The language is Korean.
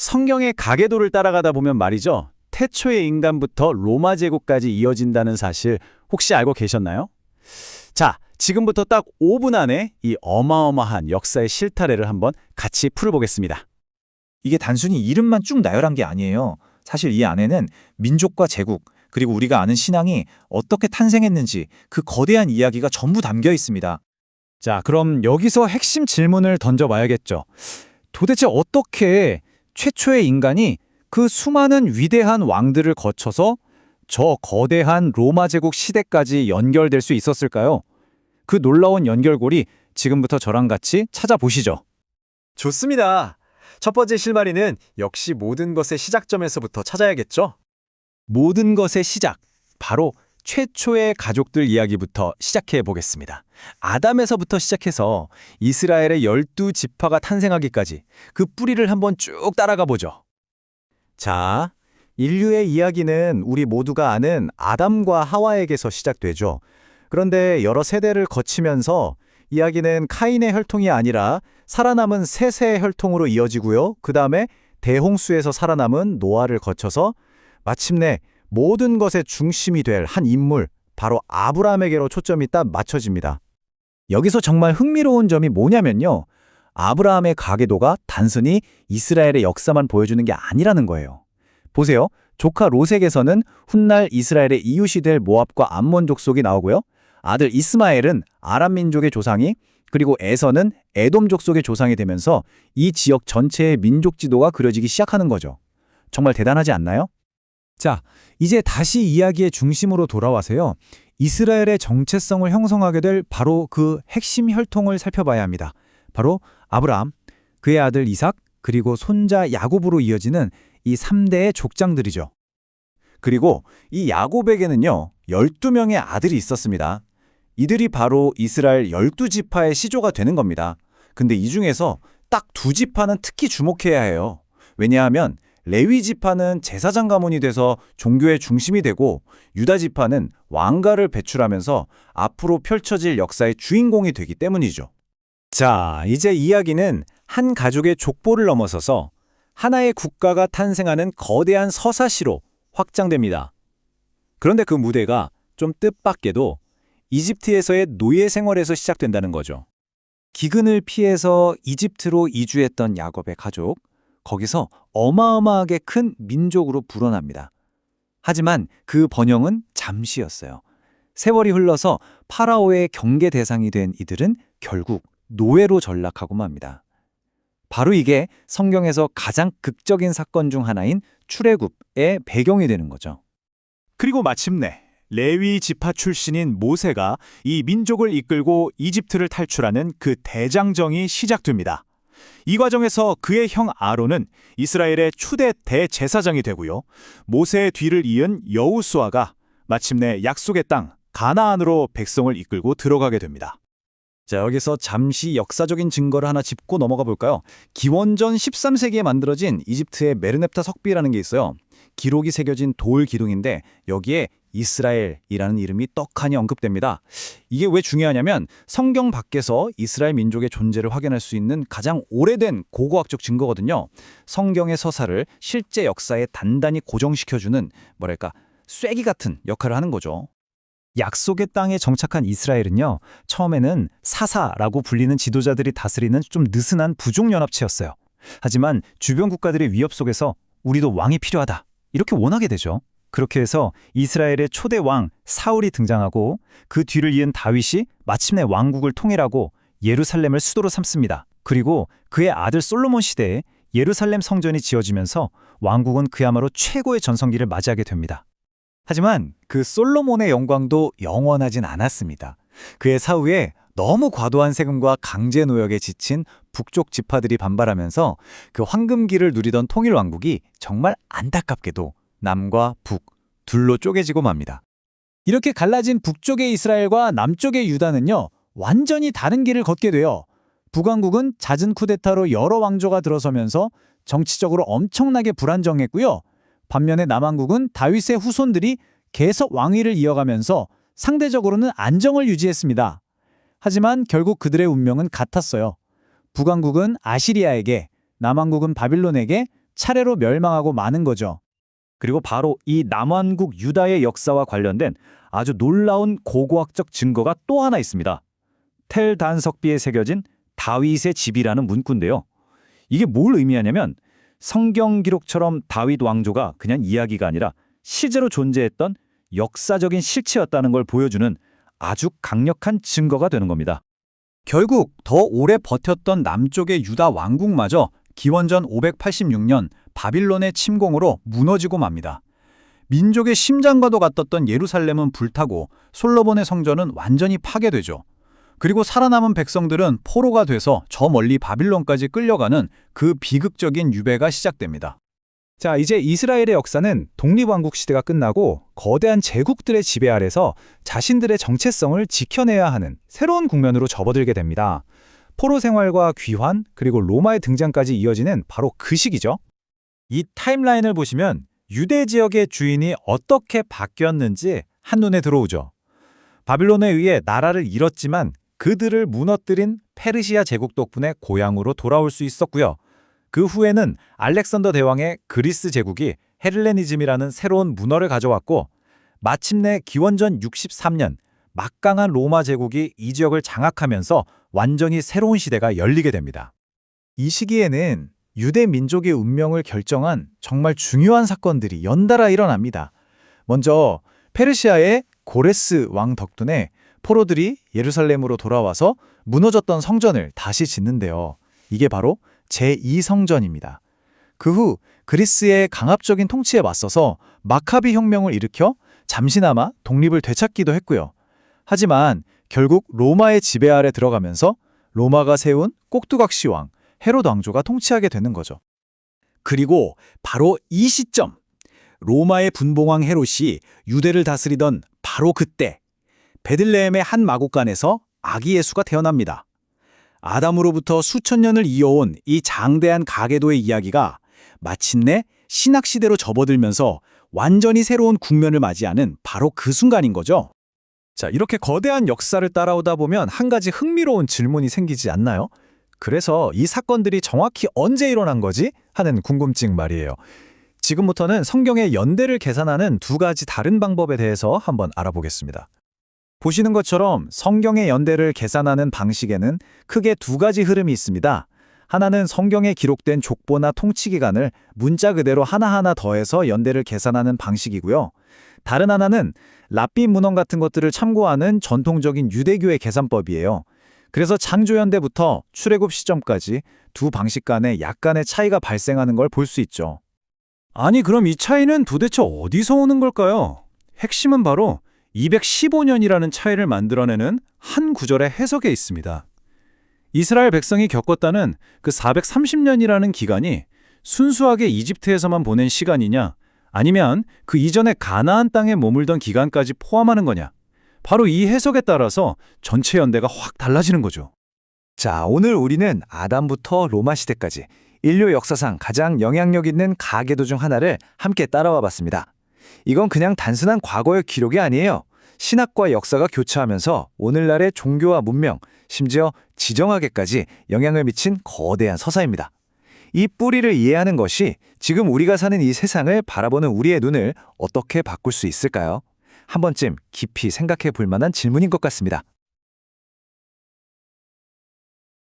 성경의 가계도를 따라가다 보면 말이죠. 태초의 인간부터 로마 제국까지 이어진다는 사실 혹시 알고 계셨나요? 자, 지금부터 딱 5분 안에 이 어마어마한 역사의 실타래를 한번 같이 풀어보겠습니다. 이게 단순히 이름만 쭉 나열한 게 아니에요. 사실 이 안에는 민족과 제국, 그리고 우리가 아는 신앙이 어떻게 탄생했는지 그 거대한 이야기가 전부 담겨 있습니다. 자, 그럼 여기서 핵심 질문을 던져봐야겠죠. 도대체 어떻게 최초의 인간이 그 수많은 위대한 왕들을 거쳐서 저 거대한 로마 제국 시대까지 연결될 수 있었을까요? 그 놀라운 연결고리 지금부터 저랑 같이 찾아보시죠. 좋습니다. 첫 번째 실마리는 역시 모든 것의 시작점에서부터 찾아야겠죠? 모든 것의 시작, 바로 최초의 가족들 이야기부터 시작해 보겠습니다. 아담에서부터 시작해서 이스라엘의 12지파가 탄생하기까지 그 뿌리를 한번 쭉 따라가 보죠. 자, 인류의 이야기는 우리 모두가 아는 아담과 하와에게서 시작되죠. 그런데 여러 세대를 거치면서 이야기는 카인의 혈통이 아니라 살아남은 셋의 혈통으로 이어지고요. 그 다음에 대홍수에서 살아남은 노아를 거쳐서 마침내 모든 것의 중심이 될 한 인물, 바로 아브라함에게로 초점이 딱 맞춰집니다. 여기서 정말 흥미로운 점이 뭐냐면요. 아브라함의 가계도가 단순히 이스라엘의 역사만 보여주는 게 아니라는 거예요. 보세요. 조카 롯에게서는 훗날 이스라엘의 이웃이 될 모압과 암몬 족속이 나오고요. 아들 이스마엘은 아람 민족의 조상이, 그리고 에서는 에돔 족속의 조상이 되면서 이 지역 전체의 민족 지도가 그려지기 시작하는 거죠. 정말 대단하지 않나요? 자, 이제 다시 이야기의 중심으로 돌아와서요. 이스라엘의 정체성을 형성하게 될 바로 그 핵심 혈통을 살펴봐야 합니다. 바로 아브라함, 그의 아들 이삭, 그리고 손자 야곱으로 이어지는 이 3대의 족장들이죠. 그리고 이 야곱에게는요, 12명의 아들이 있었습니다. 이들이 바로 이스라엘 12지파의 시조가 되는 겁니다. 근데 이 중에서 딱 2지파는 특히 주목해야 해요. 왜냐하면 레위 지파는 제사장 가문이 돼서 종교의 중심이 되고, 유다 지파는 왕가를 배출하면서 앞으로 펼쳐질 역사의 주인공이 되기 때문이죠. 자, 이제 이야기는 한 가족의 족보를 넘어서서 하나의 국가가 탄생하는 거대한 서사시로 확장됩니다. 그런데 그 무대가 좀 뜻밖에도 이집트에서의 노예 생활에서 시작된다는 거죠. 기근을 피해서 이집트로 이주했던 야곱의 가족, 거기서 어마어마하게 큰 민족으로 불어납니다. 하지만 그 번영은 잠시였어요. 세월이 흘러서 파라오의 경계 대상이 된 이들은 결국 노예로 전락하고 맙니다. 바로 이게 성경에서 가장 극적인 사건 중 하나인 출애굽의 배경이 되는 거죠. 그리고 마침내 레위 지파 출신인 모세가 이 민족을 이끌고 이집트를 탈출하는 그 대장정이 시작됩니다. 이 과정에서 그의 형 아론은 이스라엘의 초대 대제사장이 되고요. 모세의 뒤를 이은 여호수아가 마침내 약속의 땅 가나안으로 백성을 이끌고 들어가게 됩니다. 자, 여기서 잠시 역사적인 증거를 하나 짚고 넘어가 볼까요? 기원전 13세기에 만들어진 이집트의 메르넵타 석비라는 게 있어요. 기록이 새겨진 돌 기둥인데 여기에 이스라엘이라는 이름이 떡하니 언급됩니다. 이게 왜 중요하냐면 성경 밖에서 이스라엘 민족의 존재를 확인할 수 있는 가장 오래된 고고학적 증거거든요. 성경의 서사를 실제 역사에 단단히 고정시켜주는 쐐기 같은 역할을 하는 거죠. 약속의 땅에 정착한 이스라엘은요, 처음에는 사사라고 불리는 지도자들이 다스리는 좀 느슨한 부족연합체였어요. 하지만 주변 국가들의 위협 속에서 우리도 왕이 필요하다, 이렇게 원하게 되죠. 그렇게 해서 이스라엘의 초대 왕 사울이 등장하고 그 뒤를 이은 다윗이 마침내 왕국을 통일하고 예루살렘을 수도로 삼습니다. 그리고 그의 아들 솔로몬 시대에 예루살렘 성전이 지어지면서 왕국은 그야말로 최고의 전성기를 맞이하게 됩니다. 하지만 그 솔로몬의 영광도 영원하진 않았습니다. 그의 사후에 너무 과도한 세금과 강제 노역에 지친 북쪽 지파들이 반발하면서 그 황금기를 누리던 통일 왕국이 정말 안타깝게도 남과 북 둘로 쪼개지고 맙니다. 이렇게 갈라진 북쪽의 이스라엘과 남쪽의 유다는요, 완전히 다른 길을 걷게 돼요. 북왕국은 잦은 쿠데타로 여러 왕조가 들어서면서 정치적으로 엄청나게 불안정했고요. 반면에 남왕국은 다윗의 후손들이 계속 왕위를 이어가면서 상대적으로는 안정을 유지했습니다. 하지만 결국 그들의 운명은 같았어요. 북왕국은 아시리아에게, 남왕국은 바빌론에게, 차례로 멸망하고 마는 거죠. 그리고 바로 이 남왕국 유다의 역사와 관련된 아주 놀라운 고고학적 증거가 또 하나 있습니다. 텔 단석비에 새겨진 다윗의 집이라는 문구인데요. 이게 뭘 의미하냐면 성경 기록처럼 다윗 왕조가 그냥 이야기가 아니라 실제로 존재했던 역사적인 실체였다는 걸 보여주는 아주 강력한 증거가 되는 겁니다. 결국 더 오래 버텼던 남쪽의 유다 왕국마저 기원전 586년 바빌론의 침공으로 무너지고 맙니다. 민족의 심장과도 같았던 예루살렘은 불타고 솔로몬의 성전은 완전히 파괴되죠. 그리고 살아남은 백성들은 포로가 돼서 저 멀리 바빌론까지 끌려가는 그 비극적인 유배가 시작됩니다. 자, 이제 이스라엘의 역사는 독립왕국 시대가 끝나고 거대한 제국들의 지배 아래서 자신들의 정체성을 지켜내야 하는 새로운 국면으로 접어들게 됩니다. 포로 생활과 귀환, 그리고 로마의 등장까지 이어지는 바로 그 시기죠. 이 타임라인을 보시면 유대 지역의 주인이 어떻게 바뀌었는지 한눈에 들어오죠. 바빌론에 의해 나라를 잃었지만 그들을 무너뜨린 페르시아 제국 덕분에 고향으로 돌아올 수 있었고요. 그 후에는 알렉산더 대왕의 그리스 제국이 헬레니즘이라는 새로운 문화를 가져왔고 마침내 기원전 63년 막강한 로마 제국이 이 지역을 장악하면서 완전히 새로운 시대가 열리게 됩니다. 이 시기에는 유대 민족의 운명을 결정한 정말 중요한 사건들이 연달아 일어납니다. 먼저 페르시아의 고레스 왕 덕분에 포로들이 예루살렘으로 돌아와서 무너졌던 성전을 다시 짓는데요. 이게 바로 제2성전입니다. 그 후 그리스의 강압적인 통치에 맞서서 마카비 혁명을 일으켜 잠시나마 독립을 되찾기도 했고요. 하지만 결국 로마의 지배 아래 들어가면서 로마가 세운 꼭두각시 왕 헤롯 왕조가 통치하게 되는 거죠. 그리고 바로 이 시점, 로마의 분봉왕 헤롯이 유대를 다스리던 바로 그때 베들레헴의 한 마국간에서 아기 예수가 태어납니다. 아담으로부터 수천 년을 이어온 이 장대한 가계도의 이야기가 마침내 신학시대로 접어들면서 완전히 새로운 국면을 맞이하는 바로 그 순간인 거죠. 자, 이렇게 거대한 역사를 따라오다 보면 한 가지 흥미로운 질문이 생기지 않나요? 그래서 이 사건들이 정확히 언제 일어난 거지? 하는 궁금증 말이에요. 지금부터는 성경의 연대를 계산하는 두 가지 다른 방법에 대해서 한번 알아보겠습니다. 보시는 것처럼 성경의 연대를 계산하는 방식에는 크게 두 가지 흐름이 있습니다. 하나는 성경에 기록된 족보나 통치 기간을 문자 그대로 하나하나 더해서 연대를 계산하는 방식이고요. 다른 하나는 랍비 문헌 같은 것들을 참고하는 전통적인 유대교의 계산법이에요. 그래서 창조연대부터 출애굽 시점까지 두 방식 간에 약간의 차이가 발생하는 걸 볼 수 있죠. 아니, 그럼 이 차이는 도대체 어디서 오는 걸까요? 핵심은 바로 215년이라는 차이를 만들어내는 한 구절의 해석에 있습니다. 이스라엘 백성이 겪었다는 그 430년이라는 기간이 순수하게 이집트에서만 보낸 시간이냐, 아니면 그 이전에 가나안 땅에 머물던 기간까지 포함하는 거냐, 바로 이 해석에 따라서 전체 연대가 확 달라지는 거죠. 자, 오늘 우리는 아담부터 로마 시대까지 인류 역사상 가장 영향력 있는 가계도 중 하나를 함께 따라와 봤습니다. 이건 그냥 단순한 과거의 기록이 아니에요. 신학과 역사가 교차하면서 오늘날의 종교와 문명, 심지어 지정학에까지 영향을 미친 거대한 서사입니다. 이 뿌리를 이해하는 것이 지금 우리가 사는 이 세상을 바라보는 우리의 눈을 어떻게 바꿀 수 있을까요? 한 번쯤 깊이 생각해 볼 만한 질문인 것 같습니다.